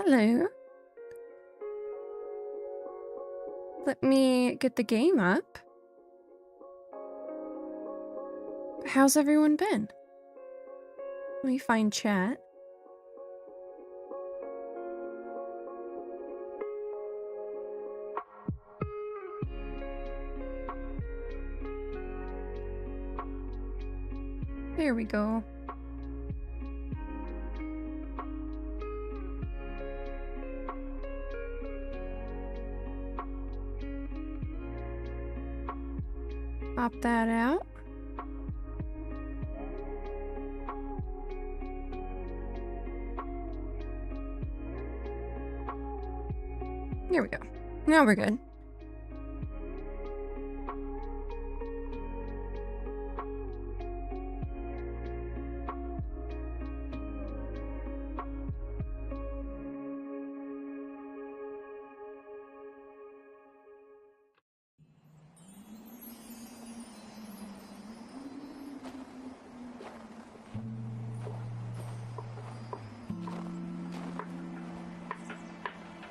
Hello. Let me get the game up. How's everyone been? Let me find chat. There we go. Pop that out. There we go. Now we're good.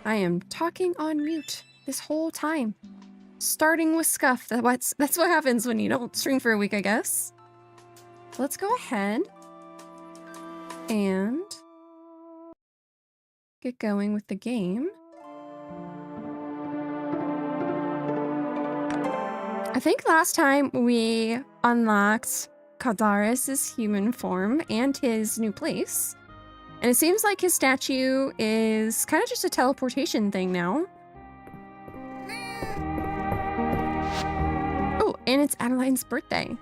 I am talking on mute this whole time. Starting with scuff. That's what happens when you don't stream for a week, I guess. So let's go ahead and get going with the game. I think last time we unlocked Kadaris' human form and his new place. And it seems like his statue is kind of just a teleportation thing now. Oh, and it's Adeline's birthday.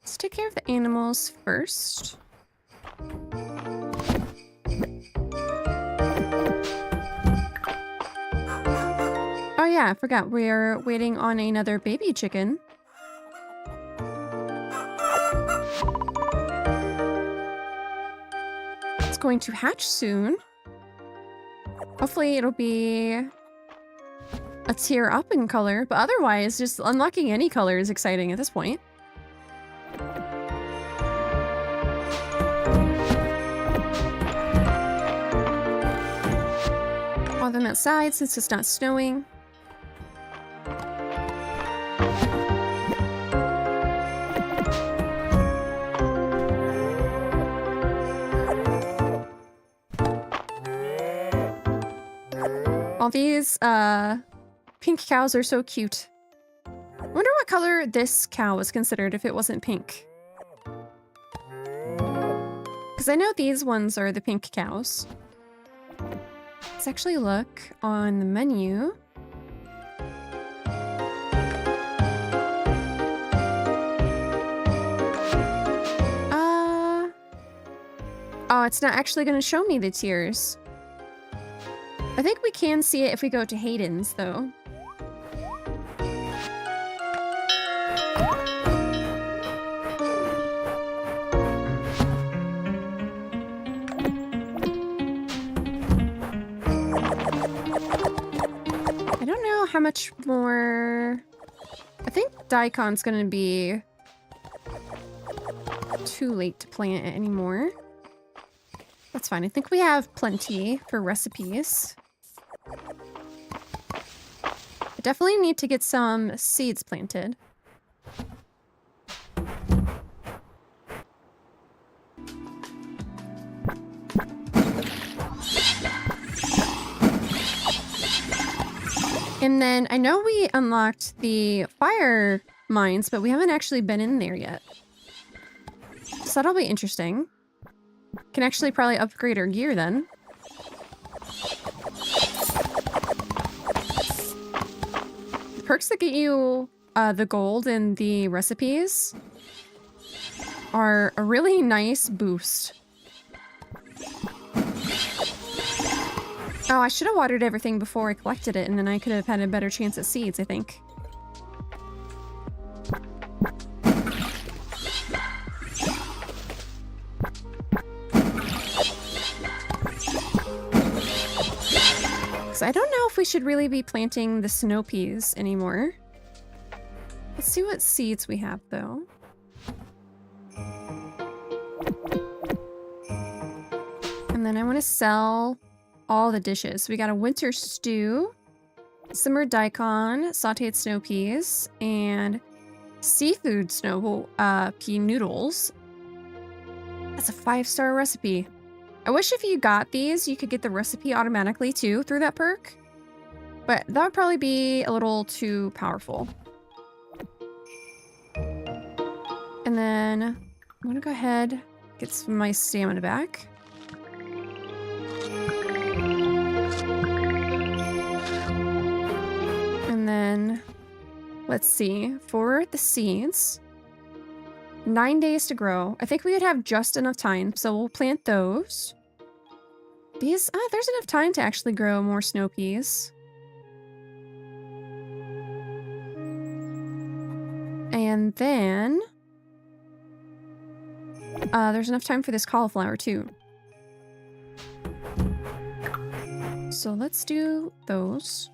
Let's take care of the animals first. Oh yeah, I forgot. We're waiting on another baby chicken. It's going to hatch soon. Hopefully it'll be a tier up in color, but otherwise just unlocking any color is exciting at this point. All them outside since it's not snowing. All these pink cows are so cute. I wonder what color this cow was considered if it wasn't pink. Because I know these ones are the pink cows. Let's actually look on the menu. Oh, it's not actually going to show me the tiers. I think we can see it if we go to Hayden's, though. I don't know how much more... I think Daikon's gonna be too late to plant it anymore. That's fine. I think we have plenty for recipes. I definitely need to get some seeds planted. And then I know we unlocked the fire mines, but we haven't actually been in there yet. So that'll be interesting. Can actually probably upgrade our gear then. The perks that get you the gold and the recipes are a really nice boost. Oh, I should have watered everything before I collected it, and then I could have had a better chance at seeds, I think. I don't know if we should really be planting the snow peas anymore. Let's see what seeds we have, though. then I want to sell all the dishes. We got a winter stew, simmered daikon, sauteed snow peas, and seafood snow pea noodles. That's a 5-star recipe. I wish if you got these, you could get the recipe automatically too through that perk. But that would probably be a little too powerful. And then I'm gonna go ahead, get some of my stamina back. And then, let's see, for the seeds, 9 days to grow. I think we would have just enough time, so we'll plant those. These, there's enough time to actually grow more snow peas. And then, there's enough time for this cauliflower too. So let's do those.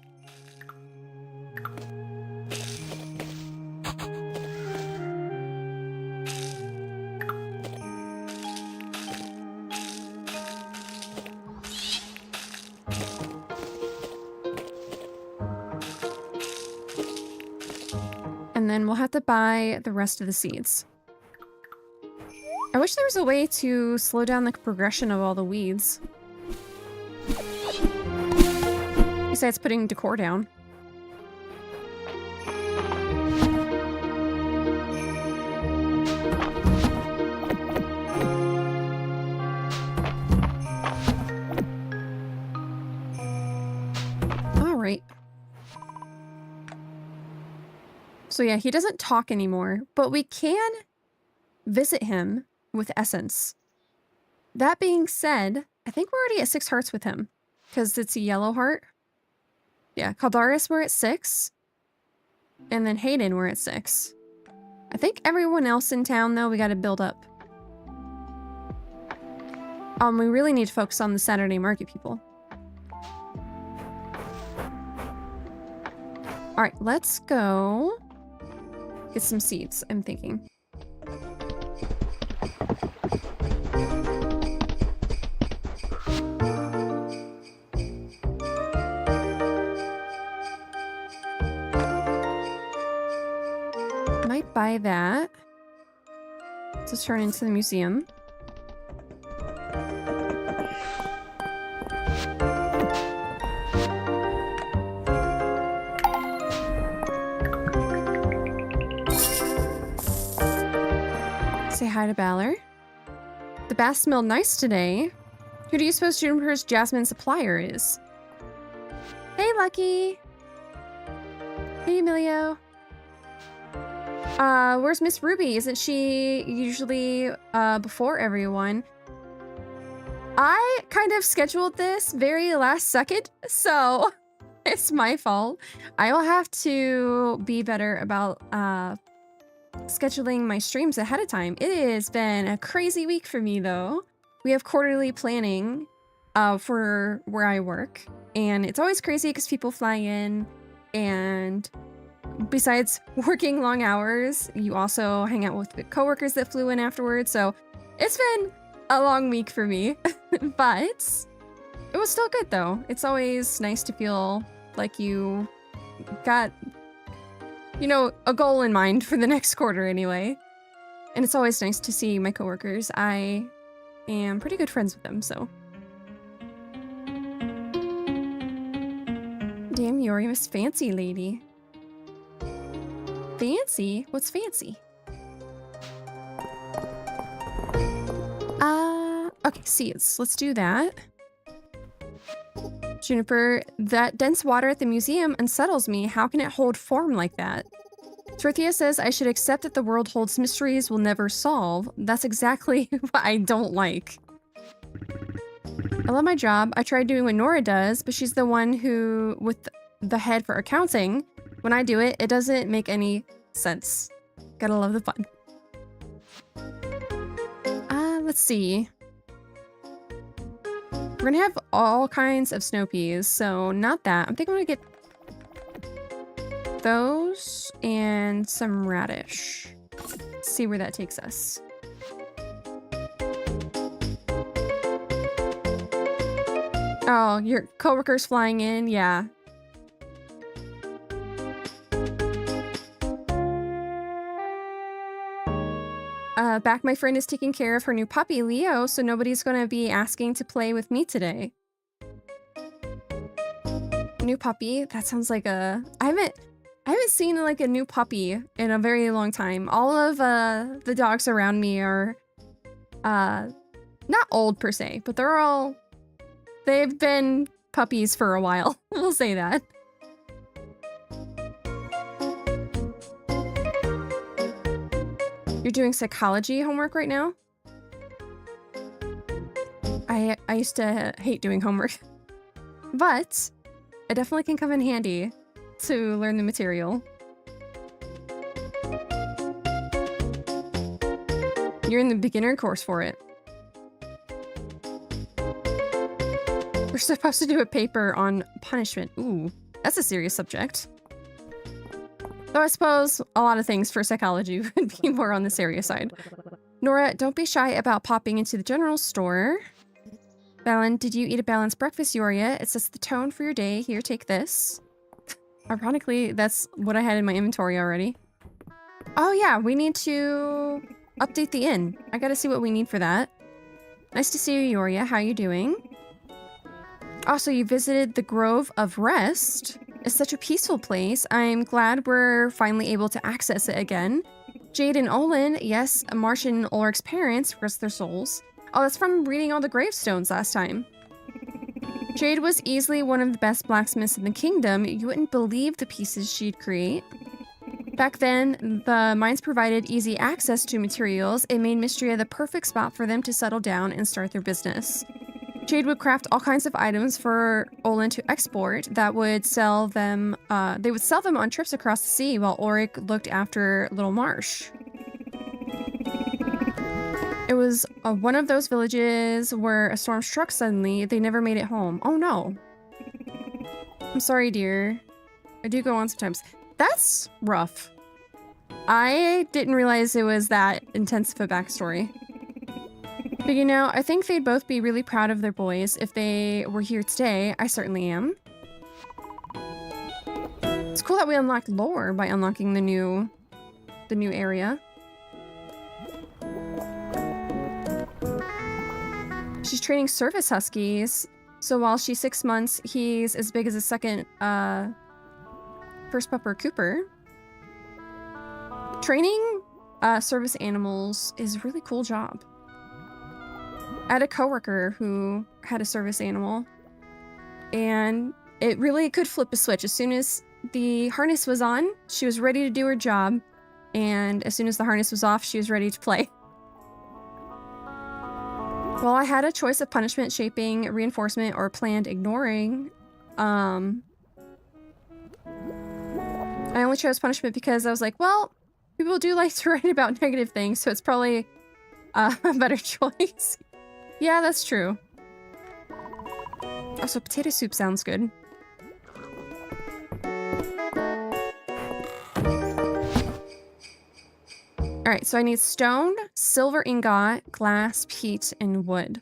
And then we'll have to buy the rest of the seeds. I wish there was a way to slow down the progression of all the weeds. Besides putting decor down. All right. So yeah, he doesn't talk anymore, but we can visit him with essence. That being said, I think we're already at 6 hearts with him because it's a yellow heart. Yeah, Caldaris we're at 6. And then Hayden we're at 6. I think everyone else in town though, we got to build up. We really need to focus on the Saturday market people. All right, let's go get some seeds, I'm thinking. Might buy that to turn into the museum. Say hi to Balor. The baths smell nice today. Who do you suppose Juniper's Jasmine supplier is? Hey, Lucky. Hey, Emilio. Where's Miss Ruby? Isn't she usually before everyone? I kind of scheduled this very last second, so it's my fault. I will have to be better about scheduling my streams ahead of time. It has been a crazy week for me though. We have quarterly planning for where I work, and it's always crazy because people fly in, and besides working long hours, you also hang out with the coworkers that flew in afterwards. So it's been a long week for me, but it was still good though. It's always nice to feel like you got, you know, a goal in mind for the next quarter anyway. And it's always nice to see my coworkers. I am pretty good friends with them, so. Damn, Yoria was fancy lady. Fancy? What's fancy? Okay, seeds. Let's do that. Juniper, that dense water at the museum unsettles me. How can it hold form like that? Torthia says I should accept that the world holds mysteries we'll never solve. That's exactly what I don't like. I love my job. I tried doing what Nora does, but she's the one who, with the head for accounting. When I do it, it doesn't make any sense. Gotta love the fun. Let's see. We're gonna have all kinds of snow peas, so not that. I'm thinking I'm gonna get those and some radish. Let's see where that takes us. Oh, your coworker's flying in? Yeah. Back my friend is taking care of her new puppy, Leo, so nobody's gonna be asking to play with me today. New puppy? That sounds like a... I haven't seen like a new puppy in a very long time. All of the dogs around me are not old per se, but they've been puppies for a while. We'll say that. You're doing psychology homework right now? I used to hate doing homework, but it definitely can come in handy to learn the material. You're in the beginner course for it. We're supposed to do a paper on punishment. Ooh, that's a serious subject. Though I suppose a lot of things for psychology would be more on the serious side. Nora, don't be shy about popping into the general store. Valen, did you eat a balanced breakfast, Yoria? It sets the tone for your day. Here, take this. Ironically, that's what I had in my inventory already. Oh yeah, we need to update the inn. I gotta see what we need for that. Nice to see you, Yoria. How you doing? Also, you visited the Grove of Rest. It's such a peaceful place. I'm glad we're finally able to access it again. Jade and Olin, yes, Martian and Ulrich's parents, rest their souls. Oh, that's from reading all the gravestones last time. Jade was easily one of the best blacksmiths in the kingdom. You wouldn't believe the pieces she'd create. Back then, the mines provided easy access to materials. It made Mistria the perfect spot for them to settle down and start their business. Jade would craft all kinds of items for Olin to export that would sell them, they would sell them on trips across the sea while Ulrich looked after Little Marsh. It was one of those villages where a storm struck suddenly. They never made it home. Oh no. I'm sorry, dear. I do go on sometimes. That's rough. I didn't realize it was that intense of a backstory. But you know, I think they'd both be really proud of their boys if they were here today. I certainly am. It's cool that we unlocked lore by unlocking the new area. She's training service huskies, so while she's 6 months, he's as big as a second first pupper Cooper. Training service animals is a really cool job. I had a coworker who had a service animal, and it really could flip a switch. As soon as the harness was on, she was ready to do her job, and as soon as the harness was off, she was ready to play. Well, I had a choice of punishment, shaping, reinforcement, or planned ignoring. I only chose punishment because I was like, well, people do like to write about negative things, so it's probably a better choice. Yeah, that's true. Also, potato soup sounds good. Alright, so I need stone, silver ingot, glass, peat, and wood.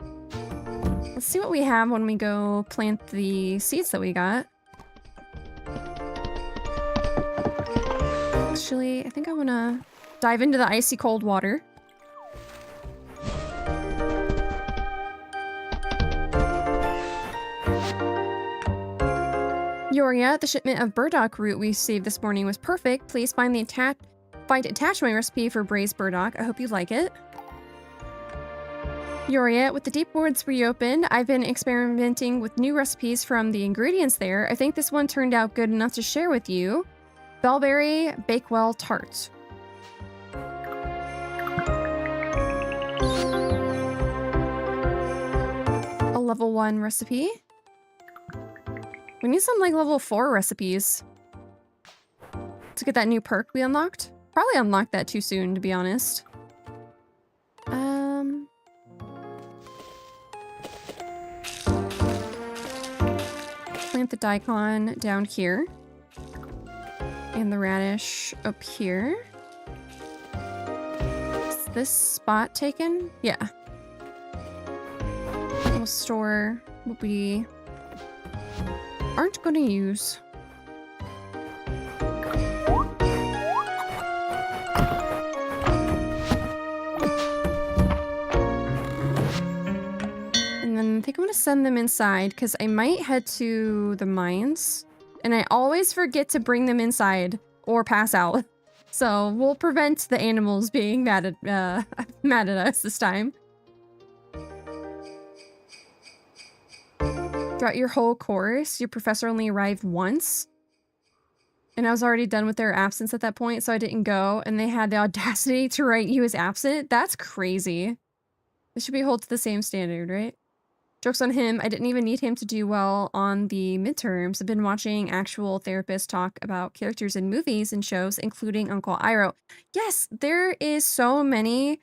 Let's see what we have when we go plant the seeds that we got. Actually, I think I want to dive into the icy cold water. Yoria, the shipment of burdock root we received this morning was perfect. Please find attachment recipe for braised burdock. I hope you like it. Yoria, with the deep woods reopened, I've been experimenting with new recipes from the ingredients there. I think this one turned out good enough to share with you. Bellberry Bakewell Tart. A level 1 recipe. We need some like level 4 recipes to get that new perk we unlocked. Probably unlocked that too soon, to be honest. Plant the daikon down here. And the radish up here. Is this spot taken? Yeah. We'll store what we aren't going to use. And then I think I'm going to send them inside because I might head to the mines. And I always forget to bring them inside or pass out. So we'll prevent the animals being mad at us this time. Throughout your whole course, your professor only arrived once. And I was already done with their absence at that point, so I didn't go. And they had the audacity to write you as absent. That's crazy. They should be held to the same standard, right? Joke's on him. I didn't even need him to do well on the midterms. I've been watching actual therapists talk about characters in movies and shows, including Uncle Iroh. Yes, there is so many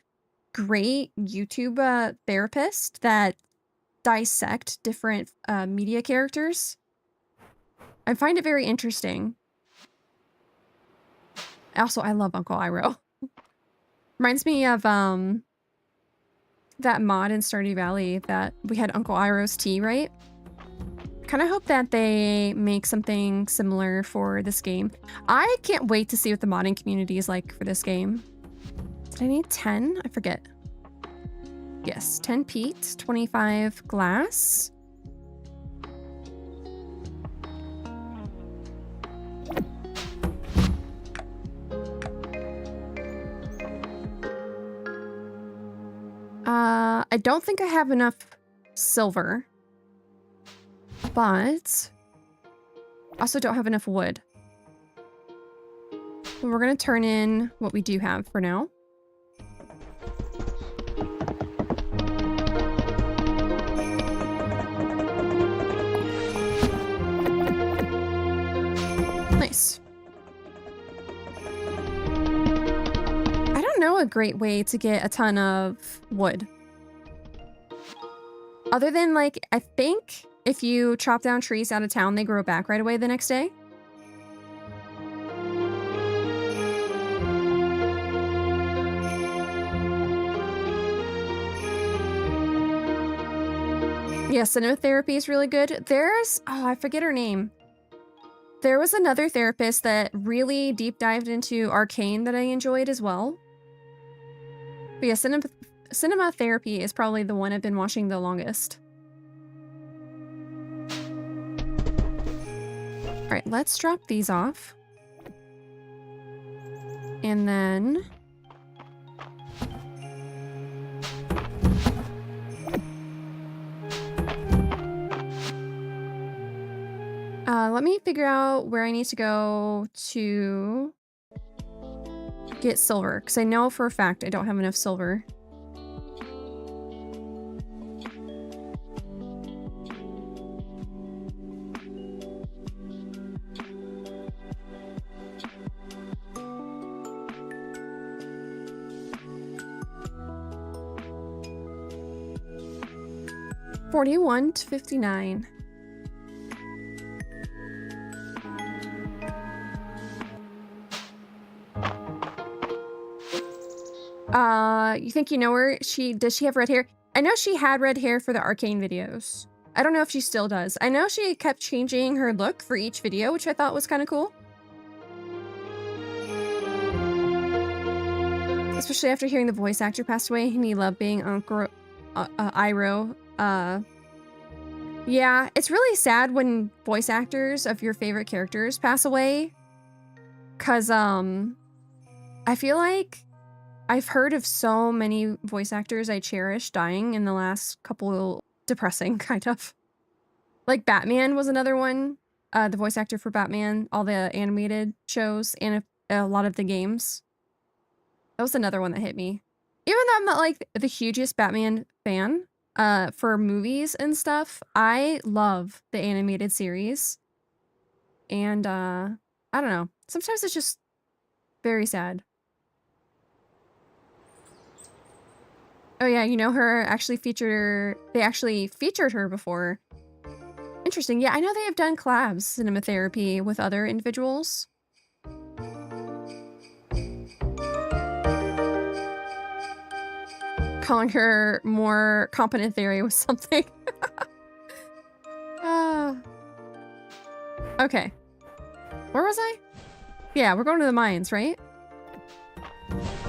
great YouTube therapists that dissect different media characters. I find it very interesting. Also, I love Uncle Iroh. Reminds me of that mod in Stardew Valley that we had Uncle Iroh's tea, right? Kind of hope that they make something similar for this game. I can't wait to see what the modding community is like for this game. Did I need 10? I forget. Yes, 10 peat, 25 glass. I don't think I have enough silver, but I also don't have enough wood. So we're going to turn in what we do have for now. Nice. I don't know a great way to get a ton of wood. Other than, like, I think if you chop down trees out of town, they grow back right away the next day. Yeah, cinema therapy is really good. There's, oh, I forget her name. There was another therapist that really deep dived into Arcane that I enjoyed as well. But yeah, cinema therapy is probably the one I've been watching the longest. All right, let's drop these off. And then... let me figure out where I need to go to get silver, because I know for a fact I don't have enough silver. $41 to $59. You think you know her? Does she have red hair? I know she had red hair for the Arcane videos. I don't know if she still does. I know she kept changing her look for each video, which I thought was kind of cool. Especially after hearing the voice actor passed away, and he loved being Uncle Iroh. Yeah, it's really sad when voice actors of your favorite characters pass away. 'Cause, I feel like I've heard of so many voice actors I cherish dying in the last couple, depressing, kind of. Like Batman was another one. The voice actor for Batman, all the animated shows, and a lot of the games. That was another one that hit me. Even though I'm not like the hugest Batman fan, for movies and stuff, I love the animated series. And, I don't know. Sometimes it's just very sad. Oh yeah, you know her they actually featured her before. Interesting. Yeah, I know they have done collabs, cinema therapy, with other individuals. Calling her more competent theory was something. Okay. Where was I? Yeah, we're going to the mines, right?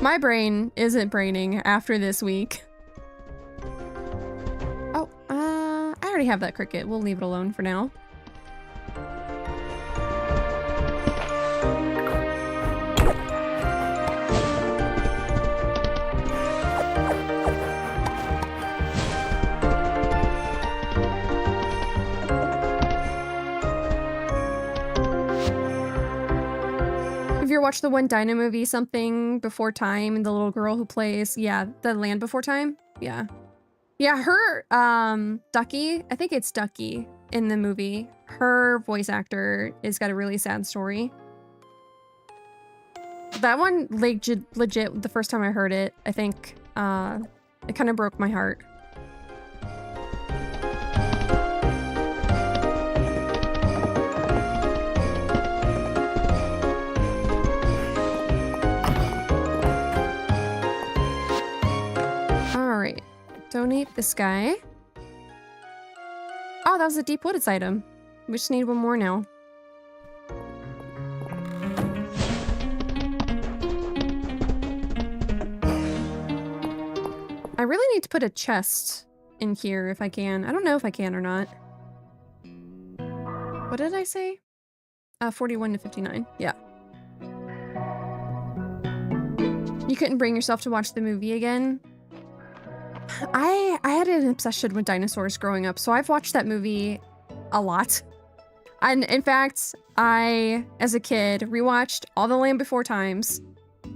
My brain isn't braining after this week. Oh, I already have that cricket. We'll leave it alone for now. Have you ever watched the one Dinah movie, Something Before Time, and the little girl who plays, yeah, the Land Before Time? Yeah. Yeah, her, Ducky, I think it's Ducky in the movie. Her voice actor has got a really sad story. That one, legit, the first time I heard it, I think, it kind of broke my heart. Alright, donate this guy. Oh, that was a Deep Woods item. We just need one more now. I really need to put a chest in here if I can. I don't know if I can or not. What did I say? 41 to 59. Yeah. You couldn't bring yourself to watch the movie again? I had an obsession with dinosaurs growing up, so I've watched that movie a lot. And in fact, I, as a kid, rewatched all the Land Before Times.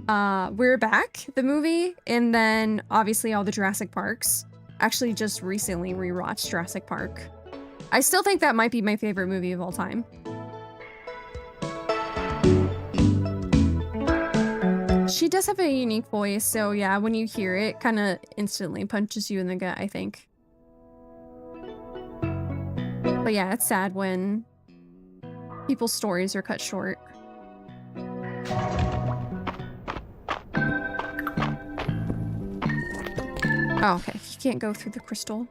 We're Back, the movie, and then obviously all the Jurassic Parks. Actually just recently rewatched Jurassic Park. I still think that might be my favorite movie of all time. She does have a unique voice, so yeah, when you hear it, kind of instantly punches you in the gut, I think. But yeah, it's sad when people's stories are cut short. Oh, okay. You can't go through the crystal.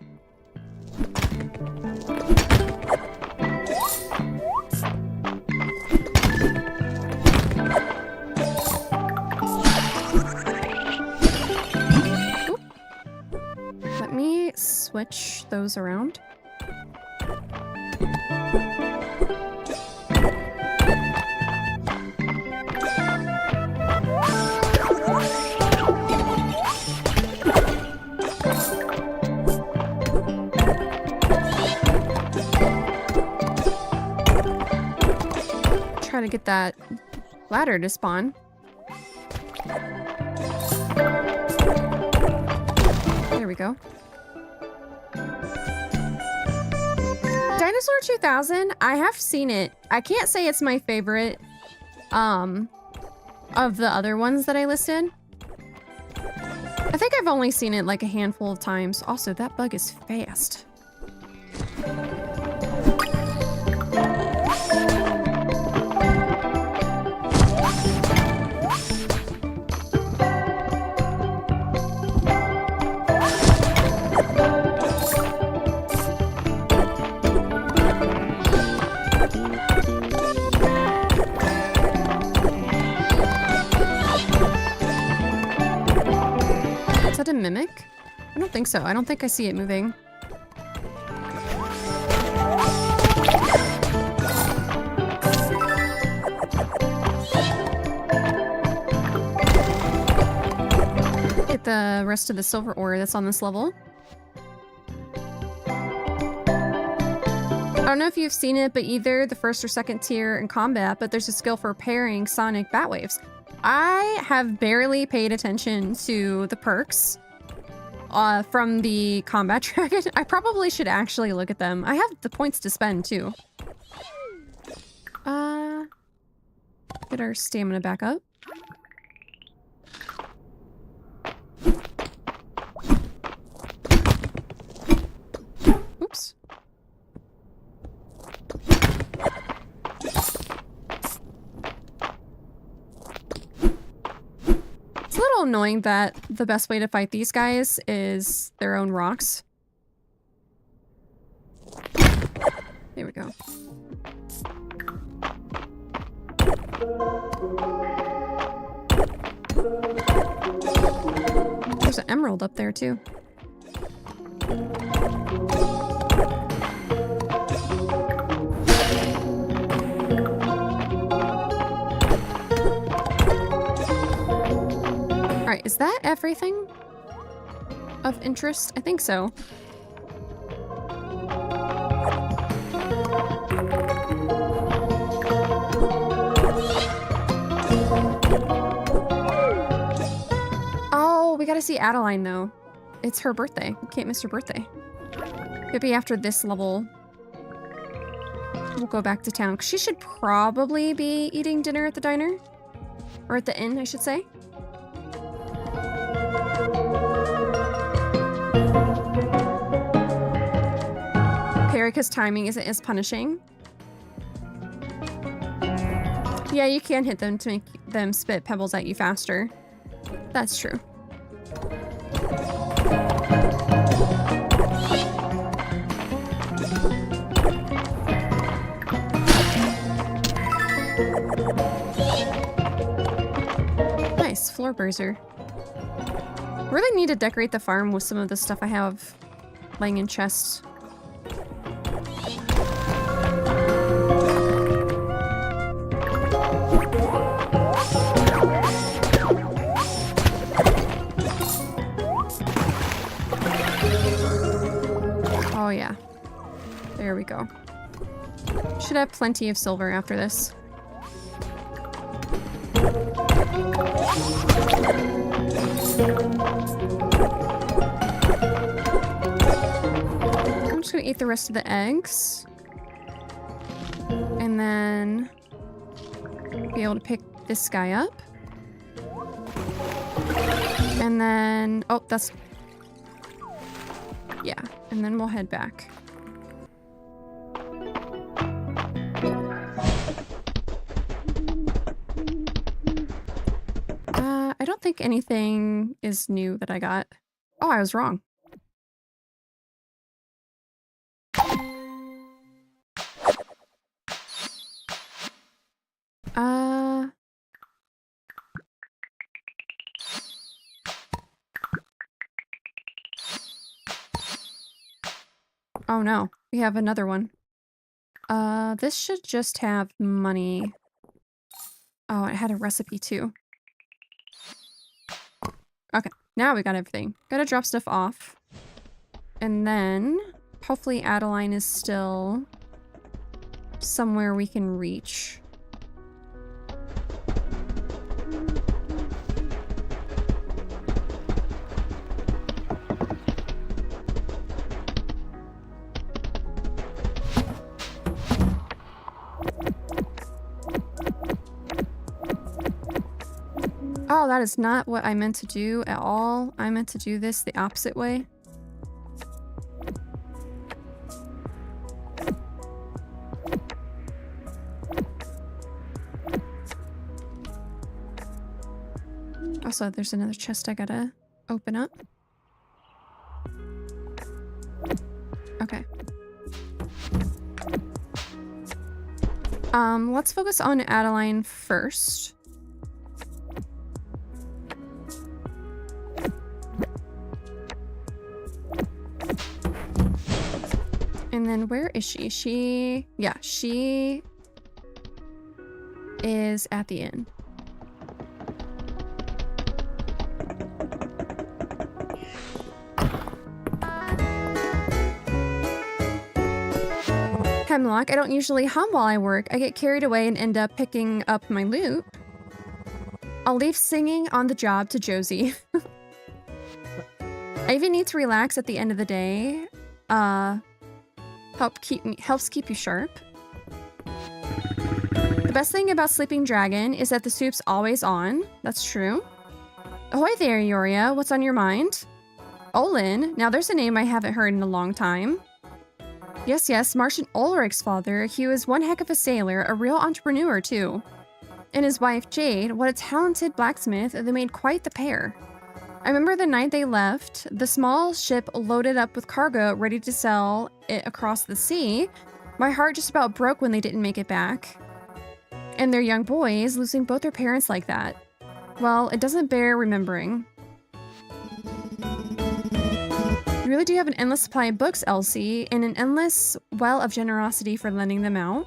Oop. Let me switch those around. Try to get that ladder to spawn. There we go. Dinosaur 2000, I have seen it. I can't say it's my favorite of the other ones that I listed. I think I've only seen it like a handful of times. Also, that bug is fast. Is that a mimic? I don't think so. I don't think I see it moving. Get the rest of the silver ore that's on this level. I don't know if you've seen it, but either the first or second tier in combat, but there's a skill for pairing sonic bat waves. I have barely paid attention to the perks from the combat dragon. I probably should actually look at them. I have the points to spend too. Get our stamina back up. Oops. It's a little annoying that the best way to fight these guys is their own rocks. There we go. There's an emerald up there too. Alright, is that everything of interest? I think so. Oh, we gotta see Adeline though. It's her birthday. We can't miss her birthday. Maybe after this level, we'll go back to town. She should probably be eating dinner at the diner. Or at the inn, I should say. Parika's timing isn't as punishing. Yeah, you can hit them to make them spit pebbles at you faster. That's true. Nice, floor bruiser. Really need to decorate the farm with some of the stuff I have laying in chests. Oh yeah. There we go. Should have plenty of silver after this. I'm just gonna eat the rest of the eggs. And then be able to pick this guy up. And then, oh, that's, yeah, and then we'll head back. I don't think anything is new that I got. Oh, I was wrong. Oh no, we have another one. This should just have money. Oh, it had a recipe too. Okay, now we got everything. Gotta drop stuff off. And then, hopefully Adeline is still somewhere we can reach. Oh, that is not what I meant to do at all. I meant to do this the opposite way. Also, there's another chest I gotta open up. Okay. Let's focus on Adeline first. And then where is she? Yeah, she is at the inn. Hemlock, I don't usually hum while I work. I get carried away and end up picking up my loot. I'll leave singing on the job to Josie. I even need to relax at the end of the day. Helps keep you sharp. The best thing about Sleeping Dragon is that the soup's always on. That's true. Ahoy there, Yoria. What's on your mind? Olin. Now there's a name I haven't heard in a long time. Yes, Martian Ulrich's father. He was one heck of a sailor, a real entrepreneur too. And his wife, Jade, what a talented blacksmith. They made quite the pair. I remember the night they left, the small ship loaded up with cargo ready to sell it across the sea. My heart just about broke when they didn't make it back. And their young boys losing both their parents like that. Well, it doesn't bear remembering. You really do have an endless supply of books, Elsie, and an endless well of generosity for lending them out.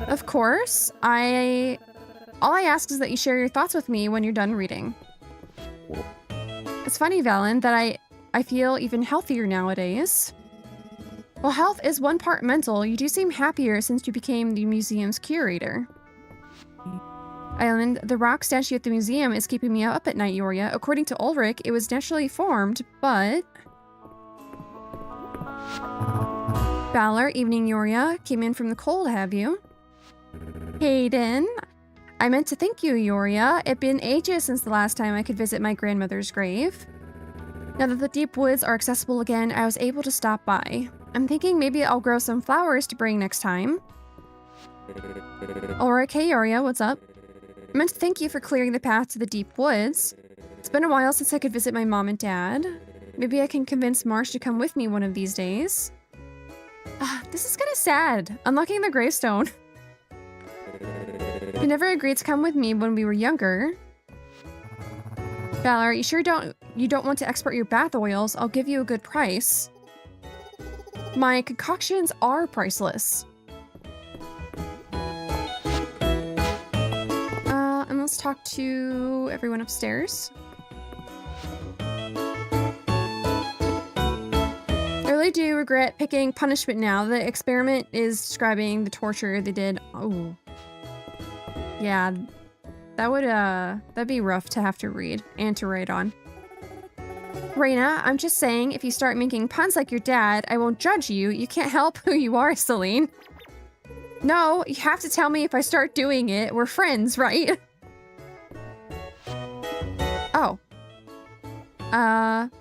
Of course, all I ask is that you share your thoughts with me when you're done reading. It's funny, Valen, that I feel even healthier nowadays. Well, health is one part mental. You do seem happier since you became the museum's curator. Island, the rock statue at the museum is keeping me up at night, Yoria. According to Ulrich, it was naturally formed, but... Valor, evening, Yoria. Came in from the cold, have you? Hayden, I meant to thank you, Yoria. It's been ages since the last time I could visit my grandmother's grave. Now that the deep woods are accessible again, I was able to stop by. I'm thinking maybe I'll grow some flowers to bring next time. Ulrich, hey, Yoria, what's up? I meant to thank you for clearing the path to the deep woods. It's been a while since I could visit my mom and dad. Maybe I can convince Marsh to come with me one of these days. This is kind of sad. Unlocking the gravestone. You never agreed to come with me when we were younger. Valor, you sure you don't want to export your bath oils? I'll give you a good price. My concoctions are priceless. And let's talk to everyone upstairs. I really do regret picking punishment now. The experiment is describing the torture they did. Oh. Yeah. That'd be rough to have to read and to write on. Reina, I'm just saying, if you start making puns like your dad, I won't judge you. You can't help who you are, Celine. No, you have to tell me if I start doing it. We're friends, right? Oh.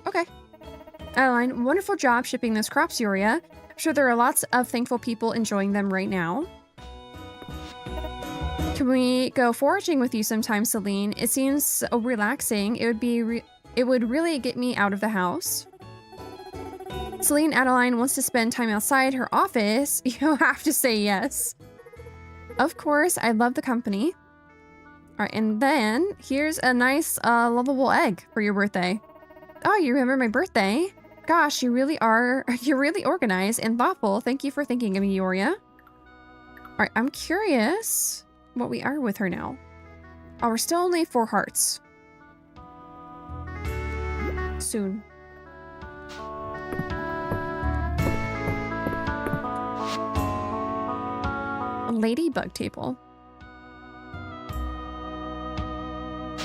Okay. Adeline, wonderful job shipping those crops, Yoria. I'm sure there are lots of thankful people enjoying them right now. Can we go foraging with you sometime, Celine? It seems so relaxing. It would really get me out of the house. Celine Adeline wants to spend time outside her office. You have to say yes. Of course, I love the company. All right, and then here's a nice lovable egg for your birthday. Oh, you remember my birthday? Gosh, you're really organized and thoughtful. Thank you for thinking of me, Yoria. All right, I'm curious what we are with her now. Oh, we're still only 4 hearts. Soon. A ladybug table.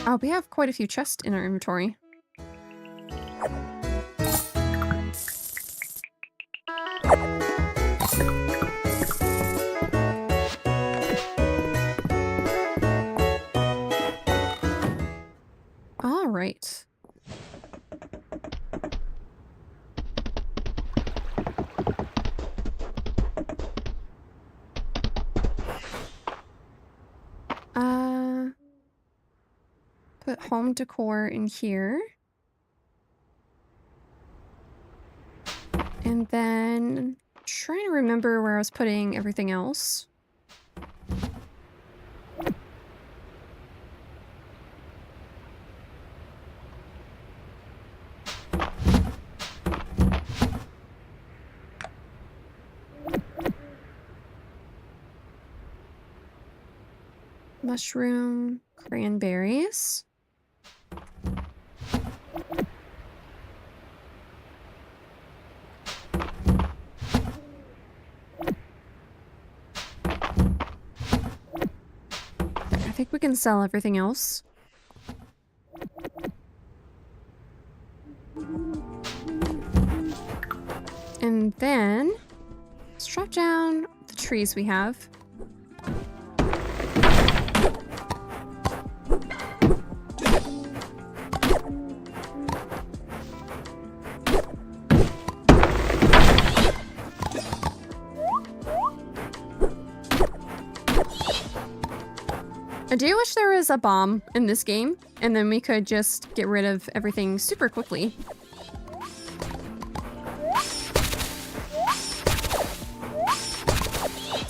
Oh, we have quite a few chests in our inventory. All right. Put home decor in here. And then trying to remember where I was putting everything else. Mushroom, cranberries. I think we can sell everything else. And then let's drop down the trees we have. I do wish there was a bomb in this game, and then we could just get rid of everything super quickly.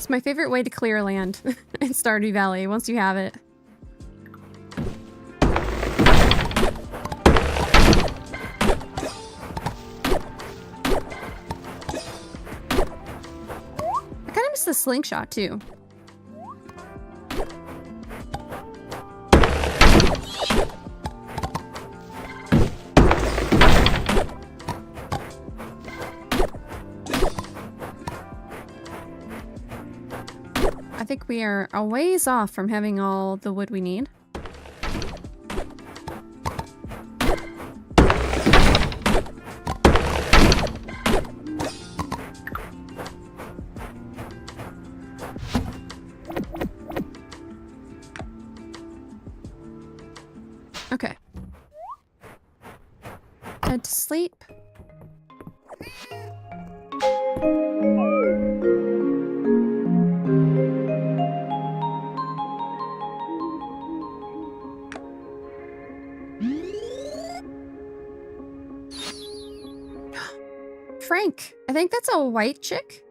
It's my favorite way to clear land in Stardew Valley once you have it. I kind of miss the slingshot too. I think we are a ways off from having all the wood we need. Okay. Head to sleep. Frank. I think that's a white chick.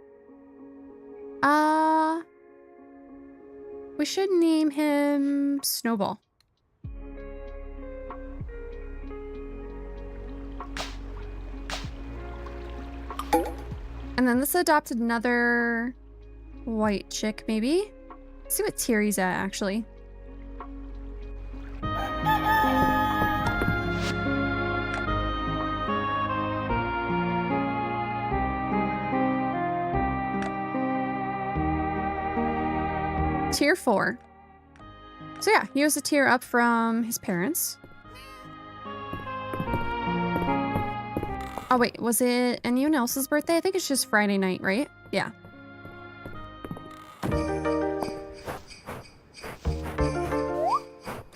We should name him Snowball. And then let's adopt another white chick, maybe. Let's see what tier he's at, actually. Tier 4. So yeah, he was a tier up from his parents. Oh wait, was it anyone else's birthday? I think it's just Friday night, right? Yeah.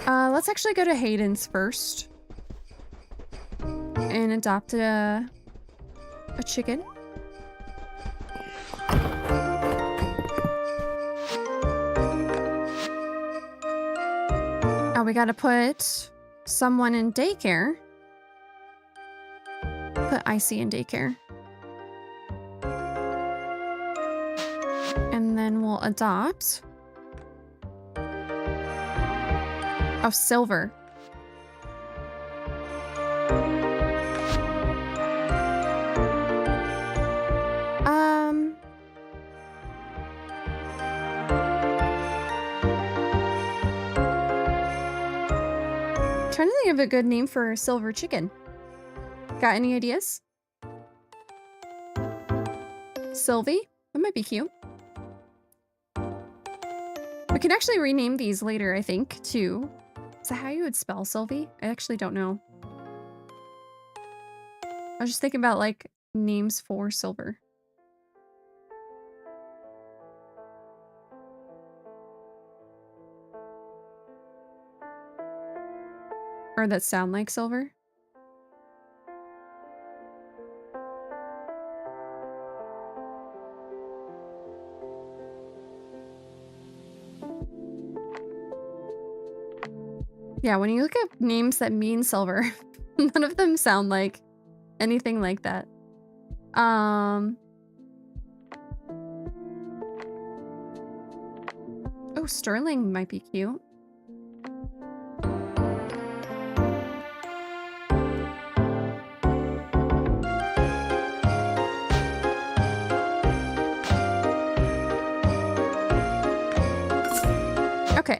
Let's actually go to Hayden's first. And adopt a chicken. Oh, we gotta put someone in daycare. Put Icy in daycare. And then we'll adopt... Oh, Silver. Trying to think of a good name for Silver Chicken. Got any ideas? Sylvie? That might be cute. We can actually rename these later, I think, too. Is that how you would spell Sylvie? I actually don't know. I was just thinking about, like, names for Silver. Or that sound like Silver. Yeah, when you look up names that mean silver, none of them sound like anything like that. Oh, Sterling might be cute. Okay.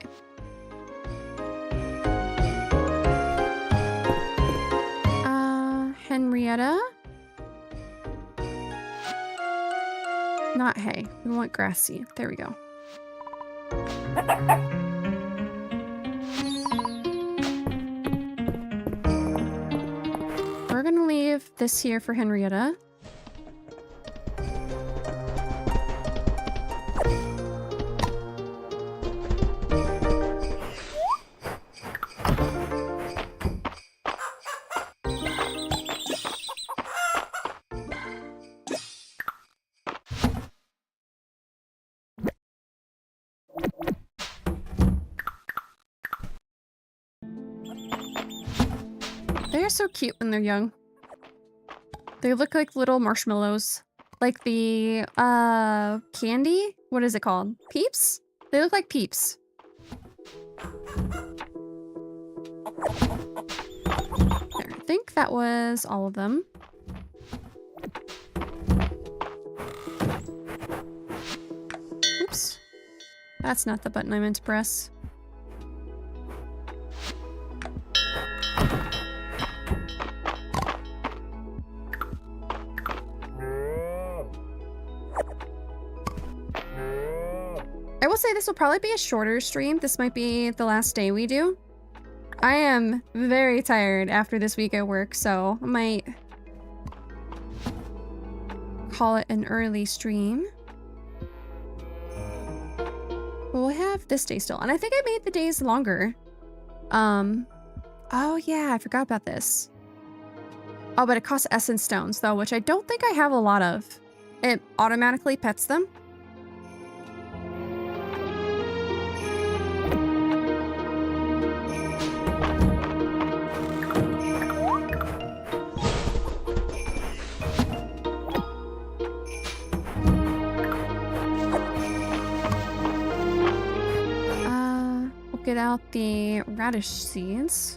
Henrietta? Not hay. We want grassy. There we go. We're gonna leave this here for Henrietta. They're so cute when they're young. They look like little marshmallows. Like the candy What is it called? Peeps? They look like peeps. There, I think that was all of them. Oops. That's not the button I meant to press. I will say this will probably be a shorter stream. This might be the last day we do. I am very tired after this week at work, so I might call it an early stream. But we'll have this day still. And I think I made the days longer. Oh yeah, I forgot about this. Oh, but it costs essence stones though, which I don't think I have a lot of. It automatically pets them. Get out the radish seeds.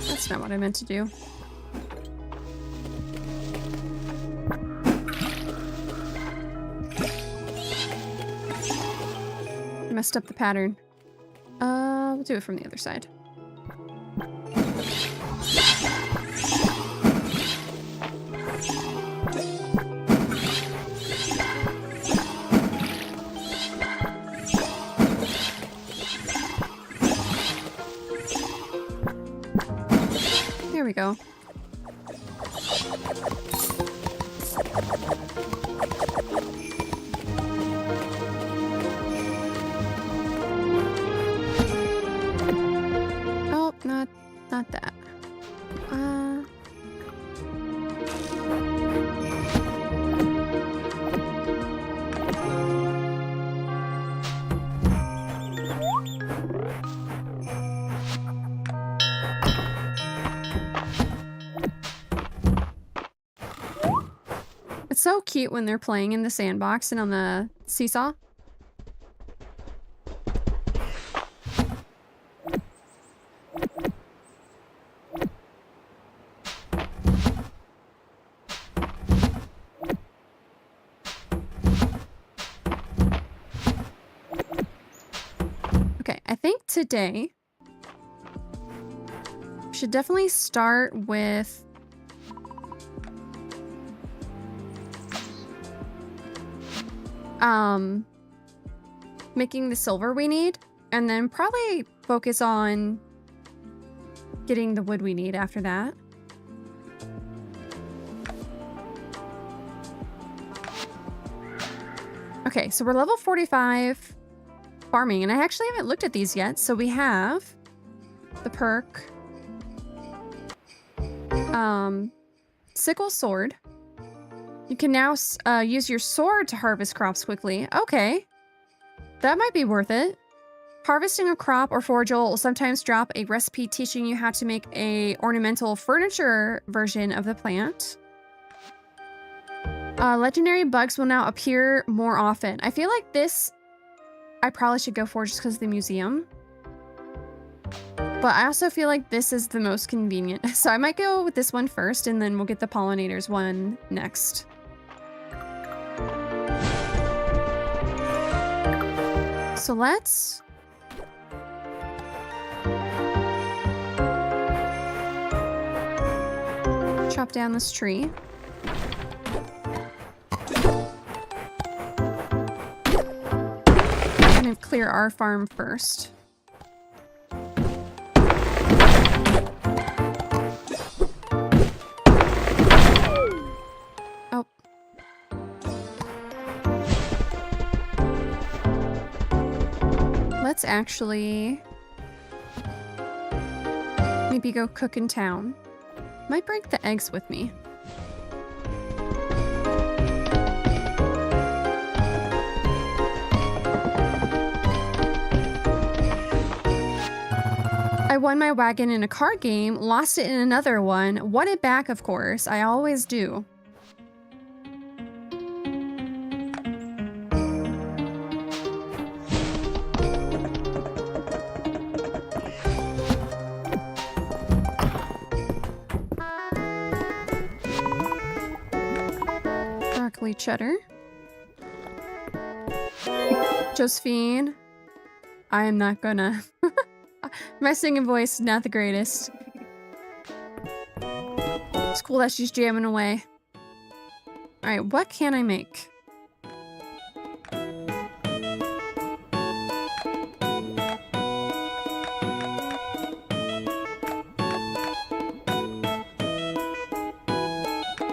That's not what I meant to do. I messed up the pattern. We'll do it from the other side. There we go. Not that. It's so cute when they're playing in the sandbox and on the seesaw. Today, we should definitely start with making the silver we need, and then probably focus on getting the wood we need after that. Okay, so we're level 45 farming, and I actually haven't looked at these yet. So we have the perk, sickle sword. You can now use your sword to harvest crops quickly. Okay, that might be worth it. Harvesting a crop or forage will sometimes drop a recipe teaching you how to make a ornamental furniture version of the plant. Legendary bugs will now appear more often. I feel like this I probably should go for just because of the museum. But I also feel like this is the most convenient. So I might go with this one first, and then we'll get the pollinators one next. So let's chop down this tree. I'm gonna clear our farm first. Oh. Let's actually maybe go cook in town. Might bring the eggs with me. won my wagon in a card game, lost it in another one, won it back, of course. I always do. Broccoli cheddar. Josephine. I am not gonna. My singing voice, not the greatest. It's cool that she's jamming away. Alright, what can I make?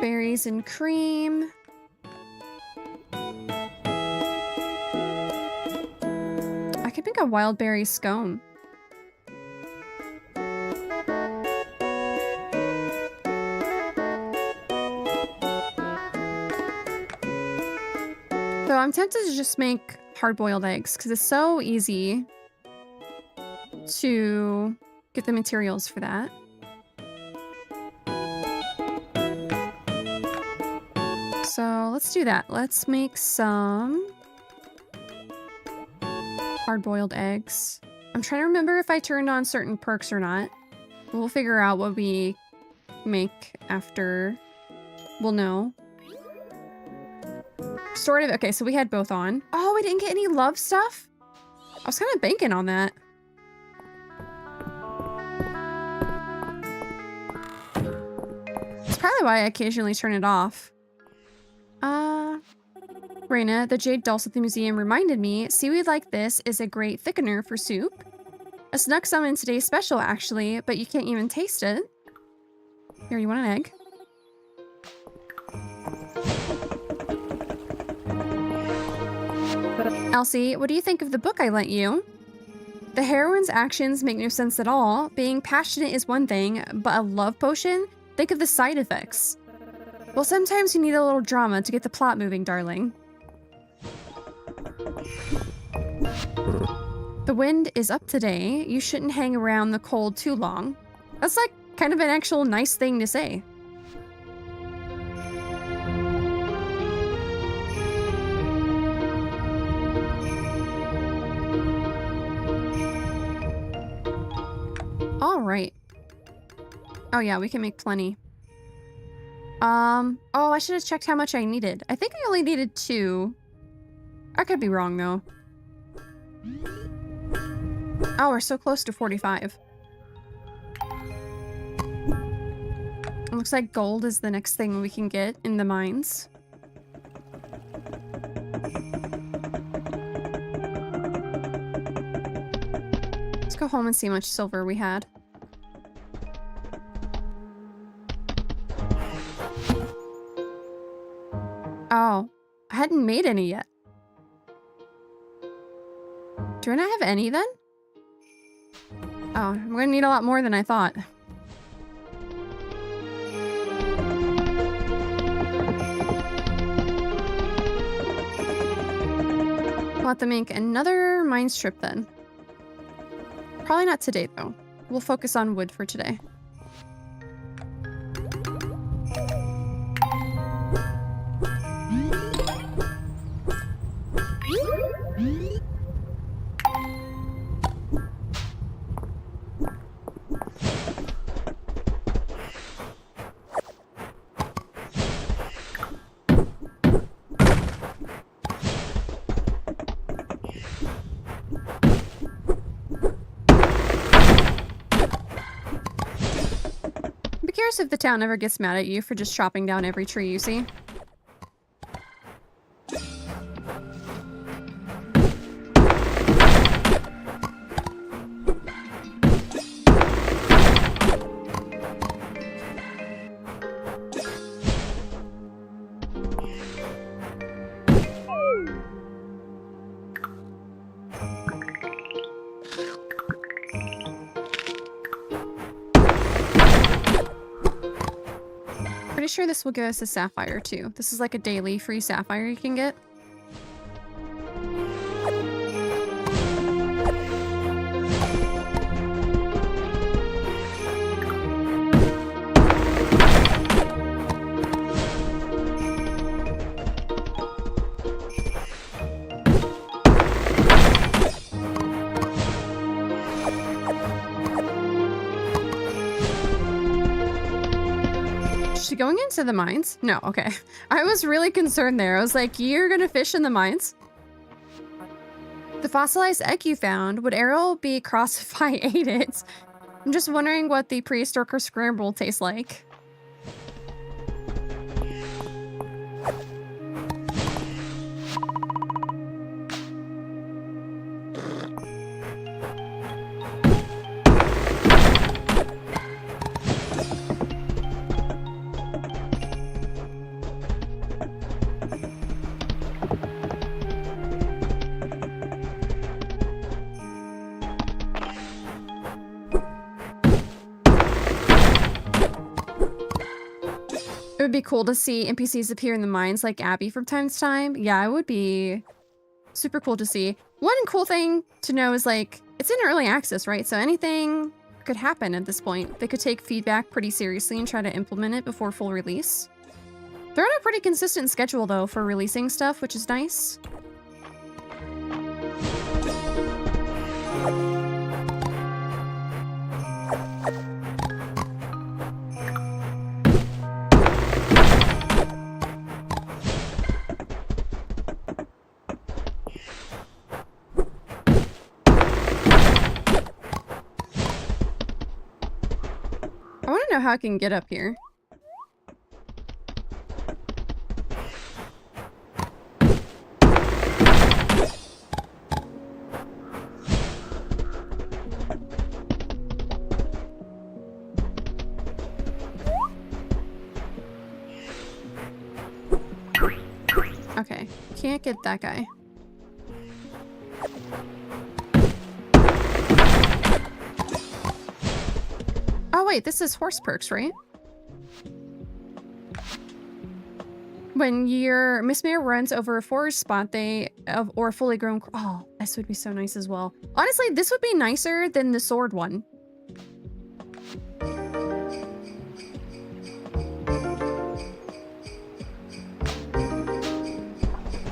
Berries and cream. I could make a wild berry scone. So I'm tempted to just make hard-boiled eggs because it's so easy to get the materials for that. So let's do that. Let's make some hard-boiled eggs. I'm trying to remember if I turned on certain perks or not. We'll figure out what we make after. We'll know. Sort of. Okay, so we had both on. Oh, we didn't get any love stuff? I was kind of banking on that. It's probably why I occasionally turn it off. Raina, the jade dolls at the museum reminded me seaweed like this is a great thickener for soup. A snuck some in today's special, actually, but you can't even taste it. Here, you want an egg? Elsie, what do you think of the book I lent you? The heroine's actions make no sense at all. Being passionate is one thing, but a love potion? Think of the side effects. Well, sometimes you need a little drama to get the plot moving, darling. The wind is up today. You shouldn't hang around the cold too long. That's like kind of an actual nice thing to say. All right. Oh yeah, we can make plenty. Oh, I should have checked how much I needed. I think I only needed 2. I could be wrong though. Oh, we're so close to 45. It looks like gold is the next thing we can get in the mines. Let's go home and see how much silver we had. Oh, I hadn't made any yet. Do I not have any then? Oh, I'm gonna need a lot more than I thought. We'll have to make another mines trip then. Probably not today though. We'll focus on wood for today. If the town ever gets mad at you for just chopping down every tree you see. Pretty sure this will give us a sapphire too. This is like a daily free sapphire you can get. she going into the mines? No, okay. I was really concerned there. I was like, you're gonna fish in the mines? The fossilized egg you found, would Errol be cross if I ate it? I'm just wondering what the prehistoric or scramble tastes like. It would be cool to see NPCs appear in the mines like Abby from time to time. Yeah, it would be super cool to see. One cool thing to know is like, it's in early access, right? So anything could happen at this point. They could take feedback pretty seriously and try to implement it before full release. They're on a pretty consistent schedule though for releasing stuff, which is nice. I want to know how I can get up here. Okay, can't get that guy. Oh wait, this is horse perks, right? When your Miss Mare runs over a forest spot, or fully grown. Oh, this would be so nice as well. Honestly, this would be nicer than the sword one.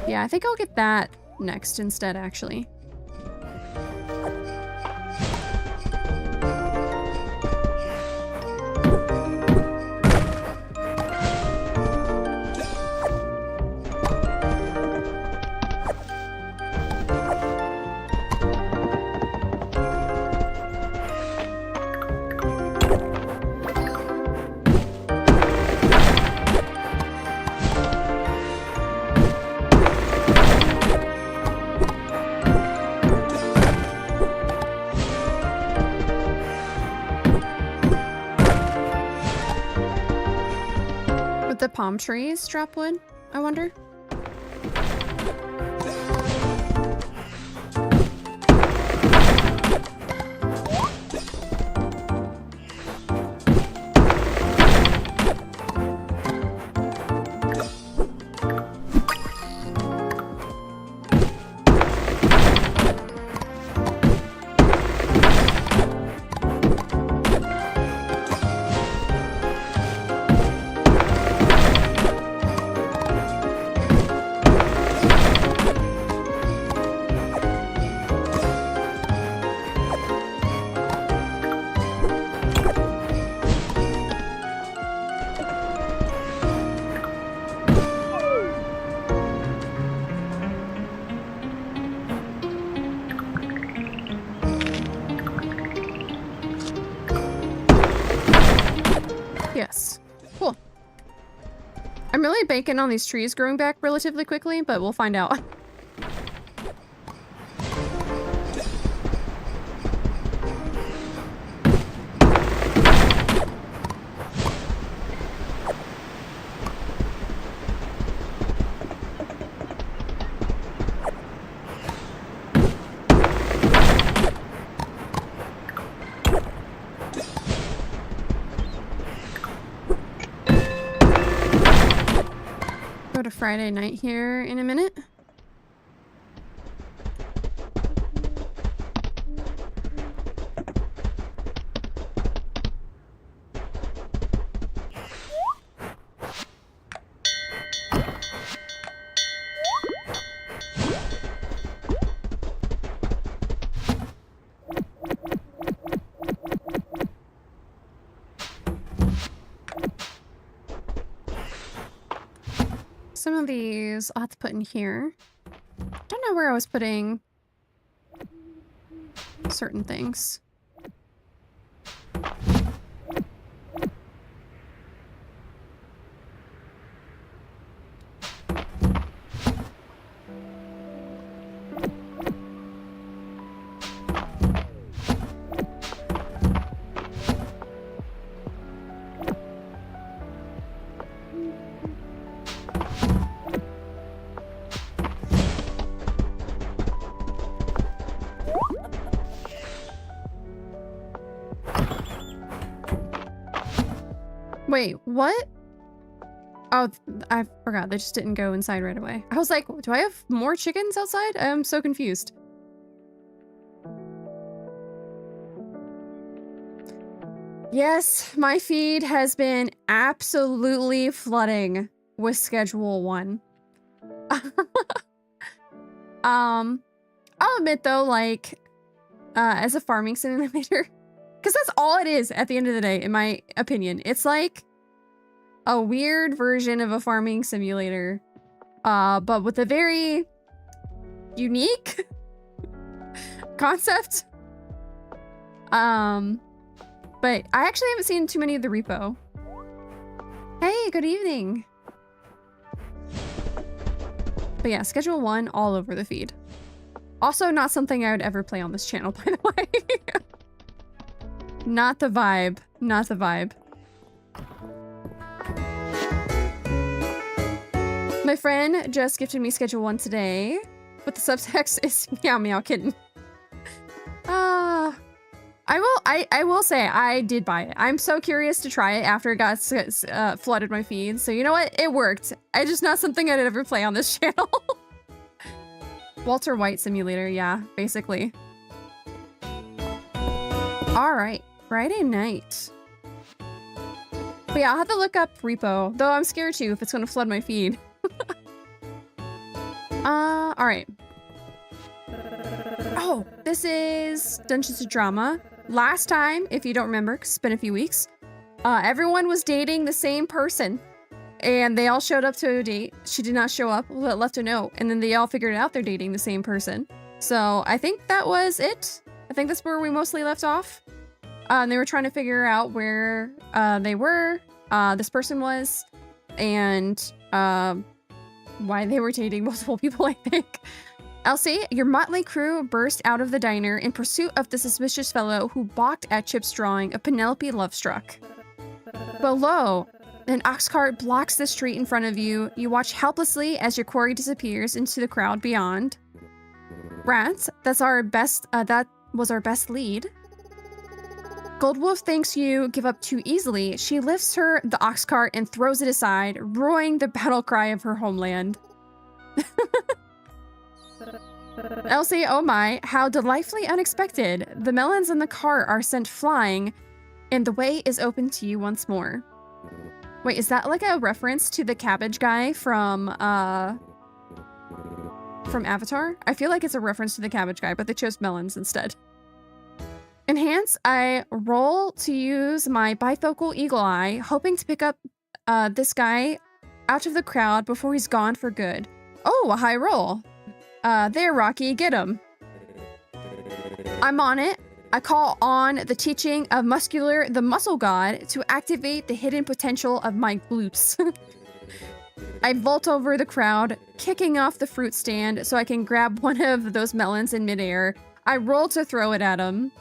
Yeah, I think I'll get that next instead, actually. The palm trees drop wood, I wonder. Yes. Cool. I'm really banking on these trees growing back relatively quickly, but we'll find out. Go to Friday night here in a minute. Some of these I'll have to put in here. Don't know where I was putting certain things. Wait, what? Oh, I forgot. They just didn't go inside right away. I was like, do I have more chickens outside? I'm so confused. Yes, my feed has been absolutely flooding with Schedule 1. I'll admit though, like, as a farming simulator, because that's all it is at the end of the day, in my opinion. It's like a weird version of a farming simulator, but with a very unique concept. But I actually haven't seen too many of the repo. Hey, good evening. But yeah, Schedule 1 all over the feed. Also not something I would ever play on this channel, by the way. Not the vibe. Not the vibe. My friend just gifted me Schedule 1 today, but the subtext is meow meow kitten. I will say I did buy it. I'm so curious to try it after it got flooded my feed. So you know what? It worked. It's just not something I'd ever play on this channel. Walter White simulator, yeah, basically. All right, Friday night. But yeah, I'll have to look up repo, though I'm scared too if it's gonna flood my feed. All right. Oh, this is Dungeons and Drama. Last time, if you don't remember, 'cause it's been a few weeks, everyone was dating the same person. And they all showed up to a date. She did not show up, but left a note. And then they all figured out they're dating the same person. So I think that was it. I think that's where we mostly left off. And they were trying to figure out where they were, this person was, and why they were dating multiple people, I think. Elsie, your motley crew burst out of the diner in pursuit of the suspicious fellow who balked at Chip's drawing of Penelope Lovestruck. Below, an ox cart blocks the street in front of you. You watch helplessly as your quarry disappears into the crowd beyond. Rats, that was our best lead. Goldwolf thinks you give up too easily. She lifts the ox cart and throws it aside, roaring the battle cry of her homeland. Elsie, oh my, how delightfully unexpected. The melons in the cart are sent flying, and the way is open to you once more. Wait, is that like a reference to the cabbage guy from Avatar? I feel like it's a reference to the cabbage guy, but they chose melons instead. Enhance, I roll to use my bifocal eagle eye, hoping to pick up this guy out of the crowd before he's gone for good. Oh, a high roll. There, Rocky, get him. I'm on it. I call on the teaching of Muscular, the muscle god, to activate the hidden potential of my glutes. I vault over the crowd, kicking off the fruit stand so I can grab one of those melons in midair. I roll to throw it at him.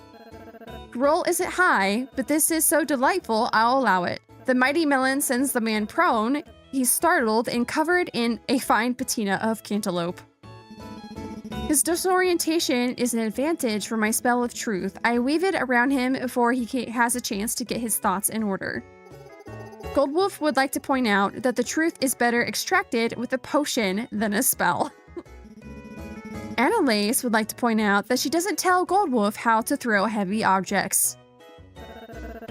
Roll isn't high, but this is so delightful, I'll allow it. The mighty melon sends the man prone. He's startled and covered in a fine patina of cantaloupe. His disorientation is an advantage for my spell of truth. I weave it around him before he has a chance to get his thoughts in order. Goldwolf would like to point out that the truth is better extracted with a potion than a spell. Annalise would like to point out that she doesn't tell Goldwolf how to throw heavy objects.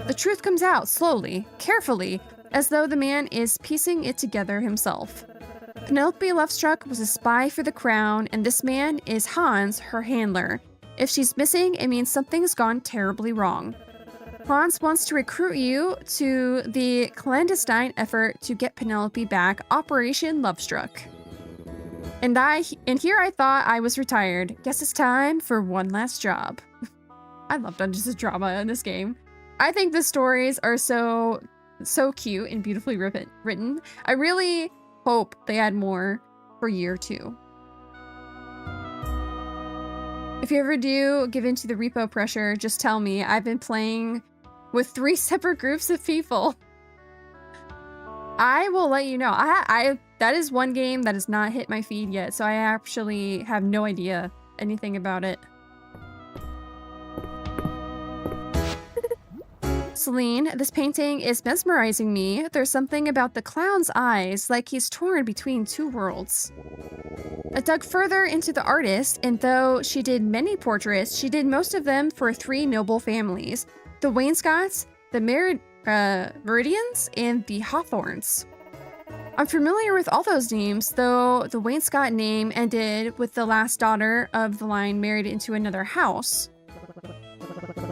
The truth comes out slowly, carefully, as though the man is piecing it together himself. Penelope Lovestruck was a spy for the crown, and this man is Hans, her handler. If she's missing, it means something's gone terribly wrong. Hans wants to recruit you to the clandestine effort to get Penelope back, Operation Lovestruck. And here I thought I was retired. Guess it's time for one last job. I love Dungeons & Drama in this game. I think the stories are so cute and beautifully written. I really hope they add more for year 2. If you ever do give in to the repo pressure, just tell me. I've been playing with 3 separate groups of people. I will let you know. That is one game that has not hit my feed yet, so I actually have no idea anything about it. Celine, this painting is mesmerizing me. There's something about the clown's eyes, like he's torn between 2 worlds. I dug further into the artist, and though she did many portraits, she did most of them for 3 noble families: the Wainscots, the Meridians, and the Hawthorns. I'm familiar with all those names, though the Wainscot name ended with the last daughter of the line married into another house.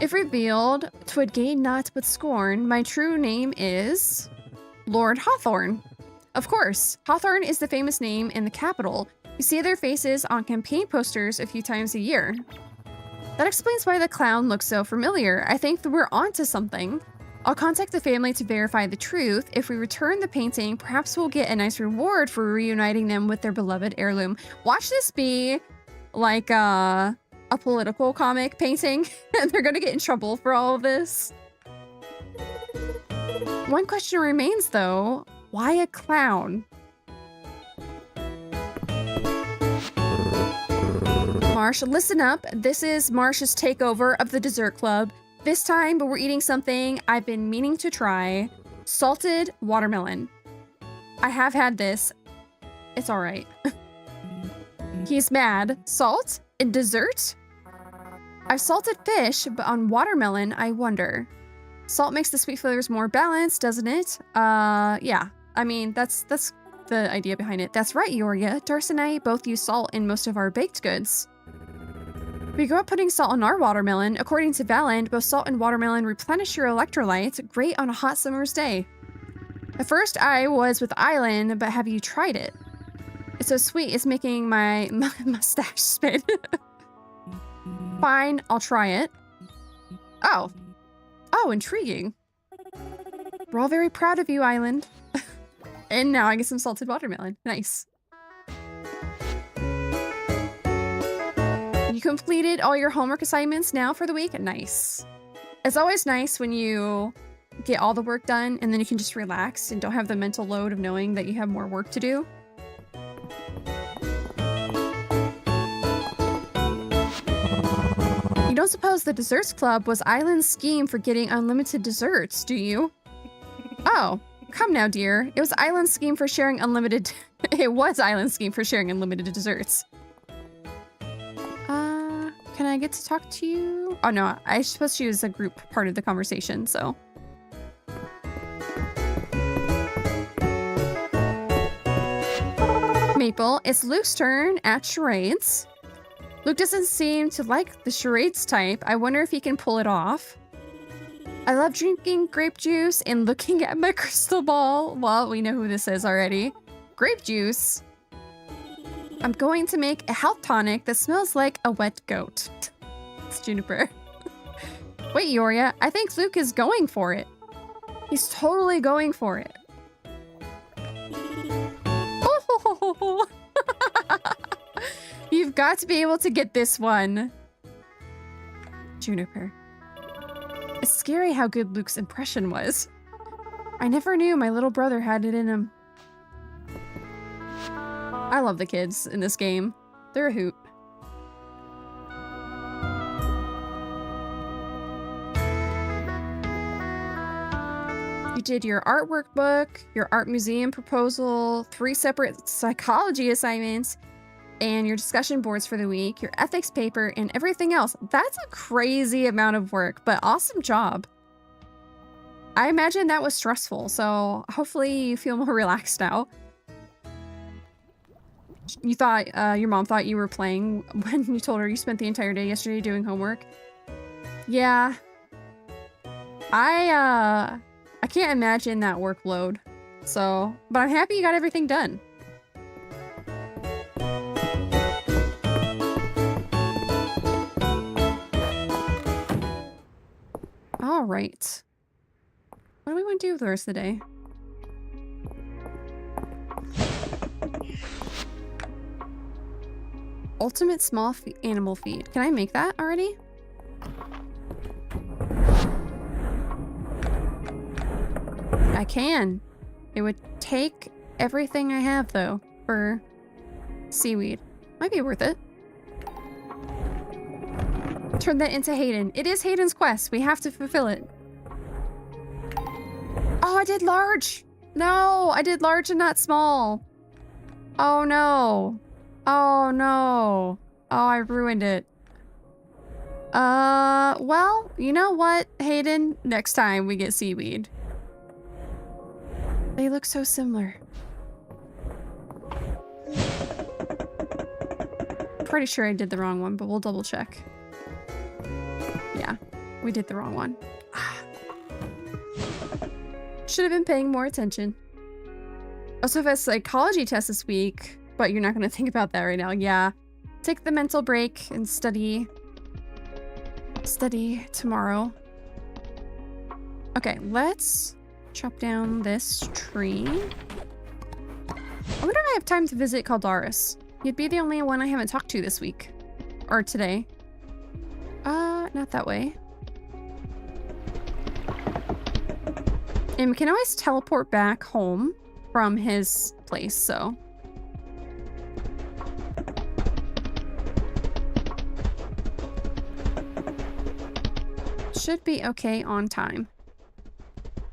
If revealed, 'twould gain naught but scorn. My true name is Lord Hawthorne. Of course, Hawthorne is the famous name in the capital. You see their faces on campaign posters a few times a year. That explains why the clown looks so familiar. I think that we're onto something. I'll contact the family to verify the truth. If we return the painting, perhaps we'll get a nice reward for reuniting them with their beloved heirloom. Watch this be like a political comic painting, and they're gonna get in trouble for all of this. One question remains though, why a clown? Marsh, listen up. This is Marsh's takeover of the dessert club. This time, we're eating something I've been meaning to try. Salted watermelon. I have had this. It's all right. He's mad. Salt? In dessert? I've salted fish, but on watermelon, I wonder. Salt makes the sweet flavors more balanced, doesn't it? Yeah. I mean, that's the idea behind it. That's right, Yoria. Darcy and I both use salt in most of our baked goods. We grew up putting salt on our watermelon. According to Valand, both salt and watermelon replenish your electrolytes. Great on a hot summer's day. At first, I was with Island, but have you tried it? It's so sweet, it's making my mustache spin. Fine, I'll try it. Oh, intriguing. We're all very proud of you, Island. And now I get some salted watermelon. Nice. You completed all your homework assignments now for the week? Nice. It's always nice when you get all the work done and then you can just relax and don't have the mental load of knowing that you have more work to do. You don't suppose the Desserts Club was Island's scheme for getting unlimited desserts, do you? Oh, come now, dear. It was Island's scheme for sharing unlimited... It was Island's scheme for sharing unlimited desserts. Can I get to talk to you? Oh no, I suppose she was a group part of the conversation, so. Maple, it's Luke's turn at charades. Luke doesn't seem to like the charades type. I wonder if he can pull it off. I love drinking grape juice and looking at my crystal ball. Well, we know who this is already. Grape juice. I'm going to make a health tonic that smells like a wet goat. It's Juniper. Wait, Yoria, I think Luke is going for it. He's totally going for it. Oh, you've got to be able to get this one. Juniper. It's scary how good Luke's impression was. I never knew my little brother had it in him. I love the kids in this game. They're a hoot. You did your artwork book, your art museum proposal, 3 separate psychology assignments, and your discussion boards for the week, your ethics paper, and everything else. That's a crazy amount of work, but awesome job. I imagine that was stressful, so hopefully you feel more relaxed now. You thought, your mom thought you were playing when you told her you spent the entire day yesterday doing homework? Yeah. I can't imagine that workload. So, but I'm happy you got everything done. All right. What do we want to do the rest of the day? Ultimate small animal feed. Can I make that already? I can. It would take everything I have, though, for seaweed. Might be worth it. Turn that into Hayden. It is Hayden's quest. We have to fulfill it. Oh, I did large. No, I did large and not small. Oh, no. Oh, no. Oh, I ruined it. Well, you know what, Hayden? Next time we get seaweed. They look so similar. Pretty sure I did the wrong one, but we'll double check. Yeah, we did the wrong one. Should have been paying more attention. Also have a psychology test this week, but you're not going to think about that right now. Yeah, take the mental break and study tomorrow. Okay, let's chop down this tree. I wonder if I have time to visit Caldaris. You'd be the only one I haven't talked to this week. Or today. Not that way. And we can always teleport back home from his place, so. Should be okay on time.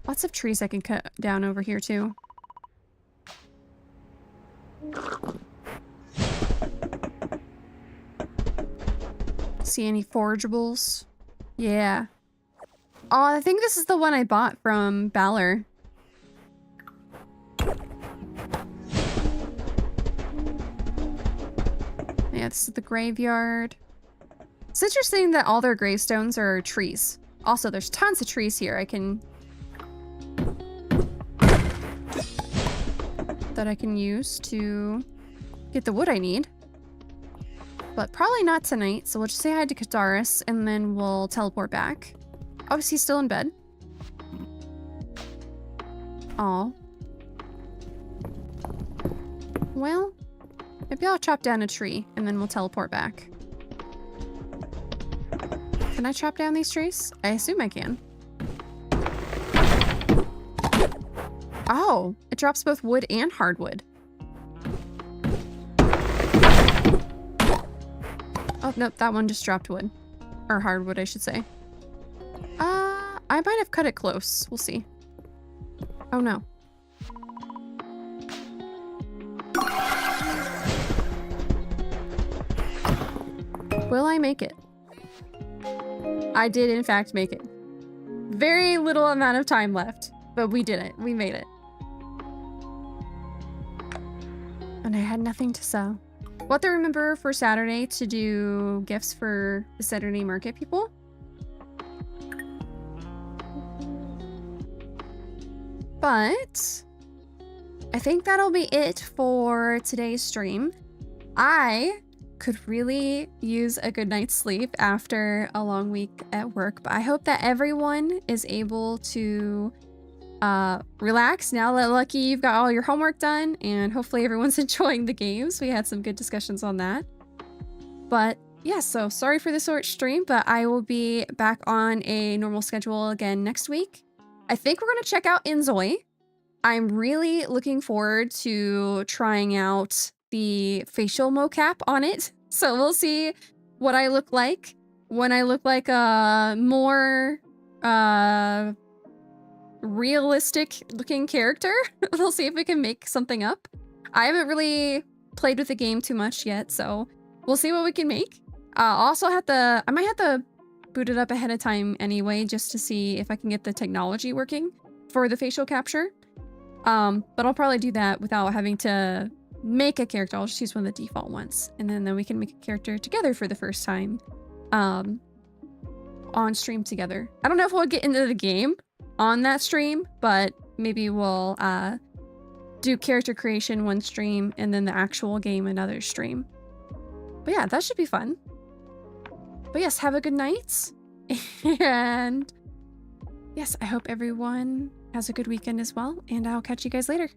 Lots of trees I can cut down over here, too. See any forageables? Yeah. Oh, I think this is the one I bought from Balor. Yeah, this is the graveyard. It's interesting that all their gravestones are trees. Also, there's tons of trees here that I can use to get the wood I need. But probably not tonight, so we'll just say hi to Kataris and then we'll teleport back. Oh, is he still in bed? Aw. Well, maybe I'll chop down a tree and then we'll teleport back. Can I chop down these trees? I assume I can. Oh, it drops both wood and hardwood. Oh, nope, that one just dropped wood. Or hardwood, I should say. I might have cut it close. We'll see. Oh, no. Will I make it? I did, in fact, make it. Very little amount of time left, but we did it. We made it. And I had nothing to sell. We'll have to remember for Saturday to do gifts for the Saturday market people. But I think that'll be it for today's stream. I could really use a good night's sleep after a long week at work, but I hope that everyone is able to relax now that lucky you've got all your homework done, and hopefully everyone's enjoying the games. We had some good discussions on that. But yeah, so sorry for the short stream, but I will be back on a normal schedule again next week. I think we're going to check out Inzoi. I'm really looking forward to trying out the facial mocap on it. So we'll see what I look like when I look like a more realistic looking character. We'll see if we can make something up. I haven't really played with the game too much yet, so we'll see what we can make. I might have to boot it up ahead of time anyway, just to see if I can get the technology working for the facial capture. But I'll probably do that without having to make a character. I'll just use one of the default ones, and then we can make a character together for the first time. on stream together. I don't know if we'll get into the game on that stream, but maybe we'll do character creation one stream and then the actual game another stream. But yeah, that should be fun. But yes, have a good night. And yes, I hope everyone has a good weekend as well, and I'll catch you guys later.